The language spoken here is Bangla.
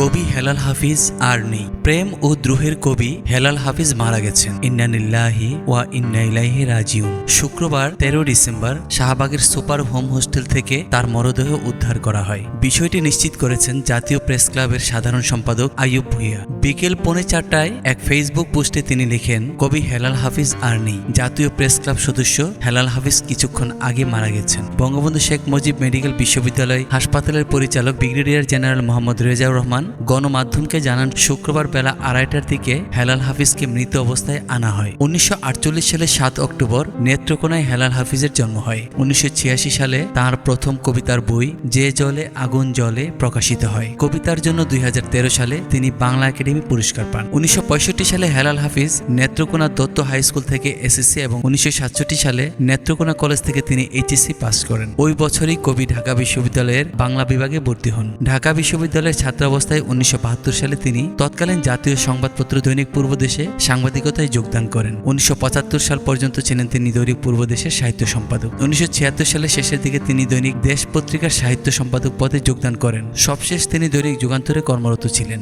কবি হেলাল হাফিজ আর নেই। প্রেম ও দ্রোহের কবি হেলাল হাফিজ মারা গেছেন। ইন্না লিল্লাহি ওয়া ইন্না ইলাইহি রাজিউন। শুক্রবার 13 ডিসেম্বর শাহবাগের সুপার হোম হোস্টেল থেকে তার মরদেহ উদ্ধার করা হয়। বিষয়টি নিশ্চিত করেছেন জাতীয় প্রেস ক্লাবের সাধারণ সম্পাদক আইয়ুব ভূঁইয়া। বিকেল 4:45 এক ফেসবুক পোস্টে তিনি লিখেন, কবি হেলাল হাফিজ আর নেই। জাতীয় প্রেস ক্লাব সদস্য হেলাল হাফিজ কিছুক্ষণ আগে মারা গেছেন। বঙ্গবন্ধু শেখ মুজিব মেডিকেল বিশ্ববিদ্যালয় হাসপাতালের পরিচালক ব্রিগেডিয়ার জেনারেল মোহাম্মদ রেজাউর রহমান গণমাধ্যমকে জানান, শুক্রবার বেলা 2:30টার দিকে হেলাল হাফিজকে মৃত অবস্থায় আনা হয়। 1948 সালে 7 অক্টোবর নেত্রকোনায় হেলাল হাফিজের জন্ম হয়। 1986 সালে তাঁর প্রথম কবিতার বই যে জলে আগুন জ্বলে প্রকাশিত হয়। কবিতার জন্য 2013 সালে তিনি বাংলা একাডেমি পুরস্কার পান। 1965 সালে হেলাল হাফিজ নেত্রকোনা দত্ত হাই স্কুল থেকে এসএসসি এবং 1967 সালে নেত্রকোনা কলেজ থেকে তিনি এইচএসসি পাস করেন। ওই বছরই কবি ঢাকা বিশ্ববিদ্যালয়ের বাংলা বিভাগে ভর্তি হন। ঢাকা বিশ্ববিদ্যালয়ের ছাত্রাবস্থায় 1972 সালে তিনি তৎকালীন জাতীয় সংবাদপত্র দৈনিক পূর্বদেশে সাংবাদিকতায় যোগদান করেন। 1975 সাল পর্যন্ত ছিলেন তিনি দৈনিক পূর্বদেশের সাহিত্য সম্পাদক। 1976 সালের শেষের দিকে তিনি দৈনিক দেশ পত্রিকার সাহিত্য সম্পাদক পদে যোগদান করেন। সবশেষ তিনি দৈনিক যুগান্তরে কর্মরত ছিলেন।